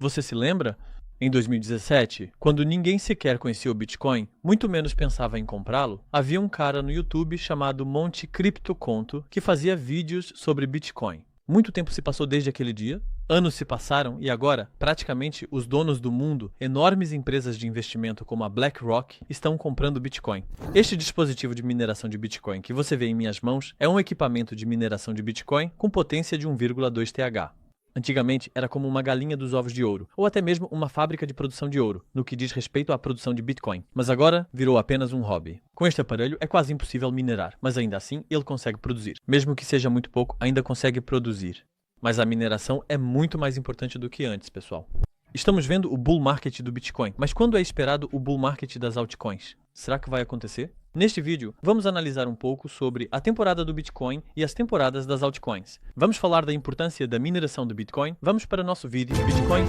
Você se lembra? Em 2017, quando ninguém sequer conhecia o Bitcoin, muito menos pensava em comprá-lo, havia um cara no YouTube chamado Monte Criptoconto que fazia vídeos sobre Bitcoin. Muito tempo se passou desde aquele dia, anos se passaram e agora, praticamente os donos do mundo, enormes empresas de investimento como a BlackRock, estão comprando Bitcoin. Este dispositivo de mineração de Bitcoin que você vê em minhas mãos é um equipamento de mineração de Bitcoin com potência de 1,2 TH. Antigamente era como uma galinha dos ovos de ouro, ou até mesmo uma fábrica de produção de ouro, no que diz respeito à produção de Bitcoin. Mas agora virou apenas um hobby. Com este aparelho é quase impossível minerar, mas ainda assim ele consegue produzir. Mesmo que seja muito pouco, ainda consegue produzir. Mas a mineração é muito mais importante do que antes, pessoal. Estamos vendo o bull market do Bitcoin, mas quando é esperado o bull market das altcoins? Será que vai acontecer? Neste vídeo, vamos analisar um pouco sobre a temporada do Bitcoin e as temporadas das altcoins. Vamos falar da importância da mineração do Bitcoin. Vamos para o nosso vídeo Bitcoin.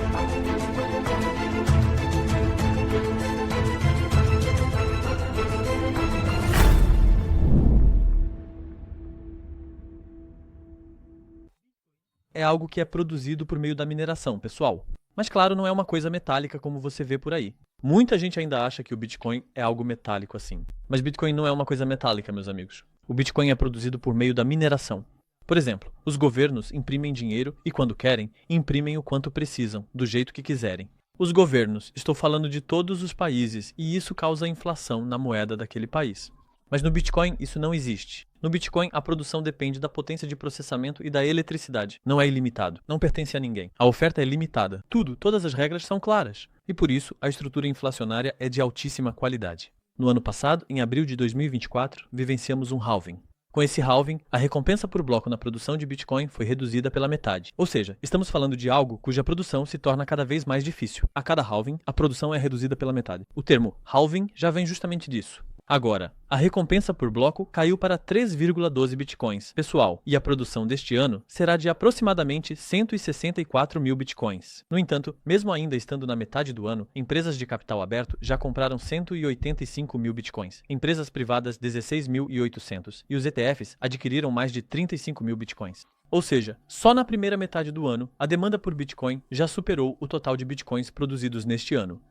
É algo que é produzido por meio da mineração, pessoal. Mas claro, não é uma coisa metálica como você vê por aí. Muita gente ainda acha que o Bitcoin é algo metálico assim. Mas Bitcoin não é uma coisa metálica, meus amigos. O Bitcoin é produzido por meio da mineração. Por exemplo, os governos imprimem dinheiro e, quando querem, imprimem o quanto precisam, do jeito que quiserem. Os governos, estou falando de todos os países, e isso causa inflação na moeda daquele país. Mas no Bitcoin isso não existe. No Bitcoin a produção depende da potência de processamento e da eletricidade. Não é ilimitado. Não pertence a ninguém. A oferta é limitada. Todas as regras são claras. E por isso a estrutura inflacionária é de altíssima qualidade. No ano passado, em abril de 2024, vivenciamos um halving. Com esse halving, a recompensa por bloco na produção de Bitcoin foi reduzida pela metade. Ou seja, estamos falando de algo cuja produção se torna cada vez mais difícil. A cada halving, a produção é reduzida pela metade. O termo halving já vem justamente disso. Agora, a recompensa por bloco caiu para 3,12 bitcoins, pessoal, e a produção deste ano será de aproximadamente 164 mil bitcoins. No entanto, mesmo ainda estando na metade do ano, empresas de capital aberto já compraram 185 mil bitcoins, empresas privadas 16.800 e os ETFs adquiriram mais de 35 mil bitcoins. Ou seja, só na primeira metade do ano, a demanda por Bitcoin já superou o total de bitcoins produzidos neste ano.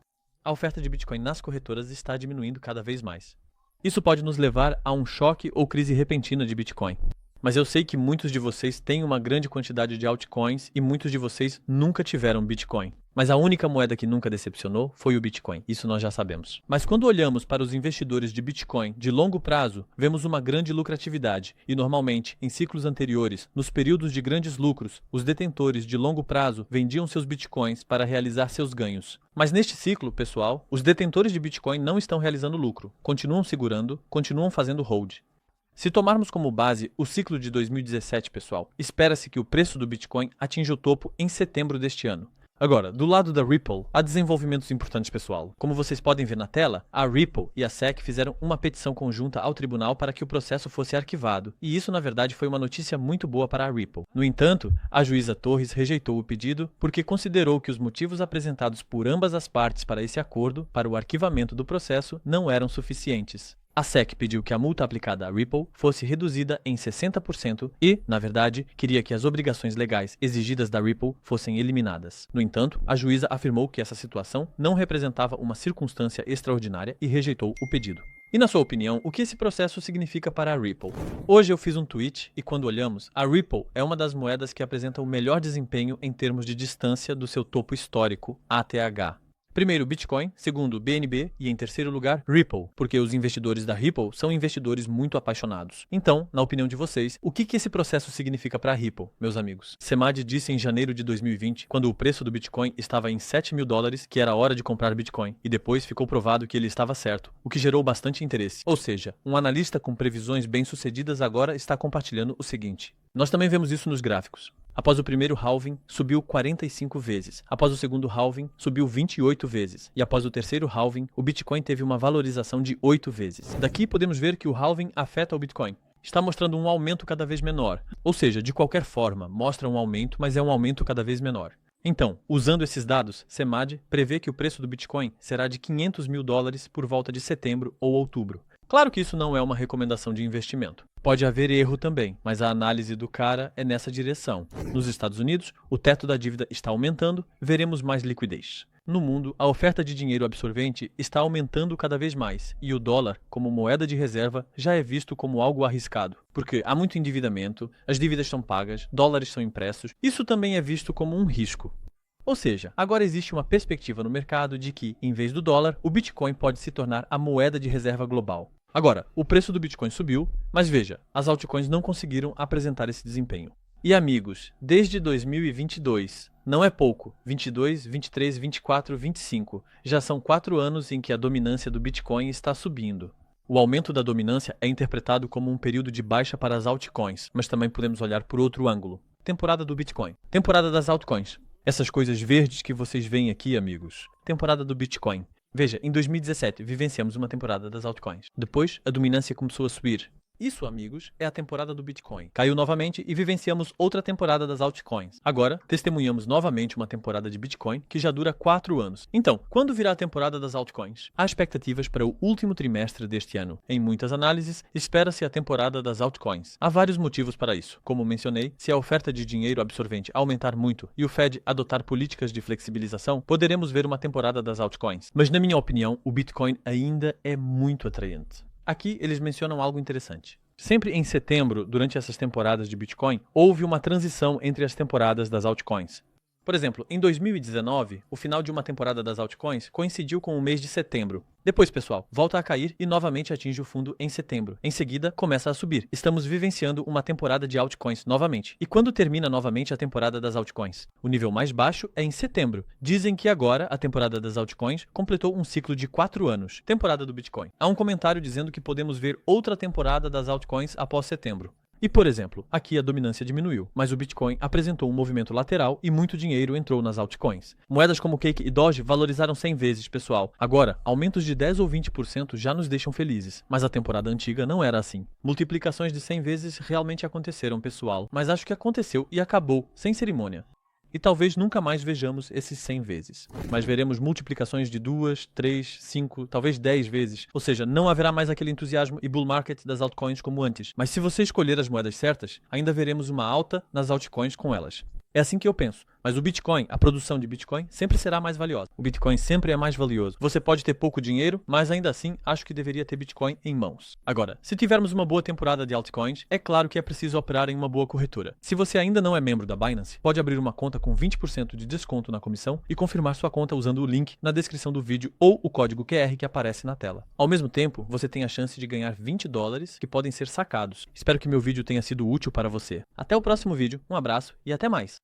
A oferta de Bitcoin nas corretoras está diminuindo cada vez mais. Isso pode nos levar a um choque ou crise repentina de Bitcoin. Mas eu sei que muitos de vocês têm uma grande quantidade de altcoins e muitos de vocês nunca tiveram Bitcoin. Mas a única moeda que nunca decepcionou foi o Bitcoin, isso nós já sabemos. Mas quando olhamos para os investidores de Bitcoin de longo prazo, vemos uma grande lucratividade e normalmente, em ciclos anteriores, nos períodos de grandes lucros, os detentores de longo prazo vendiam seus Bitcoins para realizar seus ganhos. Mas neste ciclo, pessoal, os detentores de Bitcoin não estão realizando lucro, continuam segurando, continuam fazendo hold. Se tomarmos como base o ciclo de 2017, pessoal, espera-se que o preço do Bitcoin atinja o topo em setembro deste ano. Agora, do lado da Ripple, há desenvolvimentos importantes, pessoal. Como vocês podem ver na tela, a Ripple e a SEC fizeram uma petição conjunta ao tribunal para que o processo fosse arquivado, e isso na verdade foi uma notícia muito boa para a Ripple. No entanto, a juíza Torres rejeitou o pedido porque considerou que os motivos apresentados por ambas as partes para esse acordo, para o arquivamento do processo, não eram suficientes. A SEC pediu que a multa aplicada à Ripple fosse reduzida em 60% e, na verdade, queria que as obrigações legais exigidas da Ripple fossem eliminadas. No entanto, a juíza afirmou que essa situação não representava uma circunstância extraordinária e rejeitou o pedido. E na sua opinião, o que esse processo significa para a Ripple? Hoje eu fiz um tweet e quando olhamos, a Ripple é uma das moedas que apresenta o melhor desempenho em termos de distância do seu topo histórico, ATH. Primeiro, Bitcoin, segundo, BNB e em terceiro lugar, Ripple, porque os investidores da Ripple são investidores muito apaixonados. Então, na opinião de vocês, o que esse processo significa para a Ripple, meus amigos? Semad disse em janeiro de 2020, quando o preço do Bitcoin estava em $7.000, que era hora de comprar Bitcoin, e depois ficou provado que ele estava certo, o que gerou bastante interesse. Ou seja, um analista com previsões bem-sucedidas agora está compartilhando o seguinte. Nós também vemos isso nos gráficos. Após o primeiro halving, subiu 45 vezes. Após o segundo halving, subiu 28 vezes. E após o terceiro halving, o Bitcoin teve uma valorização de 8 vezes. Daqui podemos ver que o halving afeta o Bitcoin. Está mostrando um aumento cada vez menor. Ou seja, de qualquer forma, mostra um aumento, mas é um aumento cada vez menor. Então, usando esses dados, Semad prevê que o preço do Bitcoin será de $500 mil por volta de setembro ou outubro. Claro que isso não é uma recomendação de investimento. Pode haver erro também, mas a análise do cara é nessa direção. Nos Estados Unidos, o teto da dívida está aumentando, veremos mais liquidez. No mundo, a oferta de dinheiro absorvente está aumentando cada vez mais, e o dólar, como moeda de reserva, já é visto como algo arriscado, porque há muito endividamento, as dívidas são pagas, dólares são impressos, isso também é visto como um risco. Ou seja, agora existe uma perspectiva no mercado de que, em vez do dólar, o Bitcoin pode se tornar a moeda de reserva global. Agora, o preço do Bitcoin subiu, mas veja, as altcoins não conseguiram apresentar esse desempenho. E amigos, desde 2022, não é pouco, 22, 23, 24, 25, já são 4 anos em que a dominância do Bitcoin está subindo. O aumento da dominância é interpretado como um período de baixa para as altcoins, mas também podemos olhar por outro ângulo. Temporada do Bitcoin. Temporada das altcoins. Essas coisas verdes que vocês veem aqui, amigos. Temporada do Bitcoin. Veja, em 2017 vivenciamos uma temporada das altcoins. Depois, a dominância começou a subir. Isso, amigos, é a temporada do Bitcoin. Caiu novamente e vivenciamos outra temporada das altcoins. Agora, testemunhamos novamente uma temporada de Bitcoin que já dura 4 anos. Então, quando virá a temporada das altcoins? Há expectativas para o último trimestre deste ano. Em muitas análises, espera-se a temporada das altcoins. Há vários motivos para isso. Como mencionei, se a oferta de dinheiro absorvente aumentar muito e o Fed adotar políticas de flexibilização, poderemos ver uma temporada das altcoins. Mas, na minha opinião, o Bitcoin ainda é muito atraente. Aqui eles mencionam algo interessante. Sempre em setembro, durante essas temporadas de Bitcoin, houve uma transição entre as temporadas das altcoins. Por exemplo, em 2019, o final de uma temporada das altcoins coincidiu com o mês de setembro. Depois, pessoal, volta a cair e novamente atinge o fundo em setembro. Em seguida, começa a subir. Estamos vivenciando uma temporada de altcoins novamente. E quando termina novamente a temporada das altcoins? O nível mais baixo é em setembro. Dizem que agora a temporada das altcoins completou um ciclo de 4 anos. Temporada do Bitcoin. Há um comentário dizendo que podemos ver outra temporada das altcoins após setembro. E, por exemplo, aqui a dominância diminuiu, mas o Bitcoin apresentou um movimento lateral e muito dinheiro entrou nas altcoins. Moedas como Cake e Doge valorizaram 100 vezes, pessoal. Agora, aumentos de 10 ou 20% já nos deixam felizes, mas a temporada antiga não era assim. Multiplicações de 100 vezes realmente aconteceram, pessoal, mas acho que aconteceu e acabou, sem cerimônia. E talvez nunca mais vejamos esses 100 vezes. Mas veremos multiplicações de 2, 3, 5, talvez 10 vezes. Ou seja, não haverá mais aquele entusiasmo e bull market das altcoins como antes. Mas se você escolher as moedas certas, ainda veremos uma alta nas altcoins com elas. É assim que eu penso. Mas o Bitcoin, a produção de Bitcoin, sempre será mais valiosa. O Bitcoin sempre é mais valioso. Você pode ter pouco dinheiro, mas ainda assim acho que deveria ter Bitcoin em mãos. Agora, se tivermos uma boa temporada de altcoins, é claro que é preciso operar em uma boa corretora. Se você ainda não é membro da Binance, pode abrir uma conta com 20% de desconto na comissão e confirmar sua conta usando o link na descrição do vídeo ou o código QR que aparece na tela. Ao mesmo tempo, você tem a chance de ganhar $20 que podem ser sacados. Espero que meu vídeo tenha sido útil para você. Até o próximo vídeo, um abraço e até mais!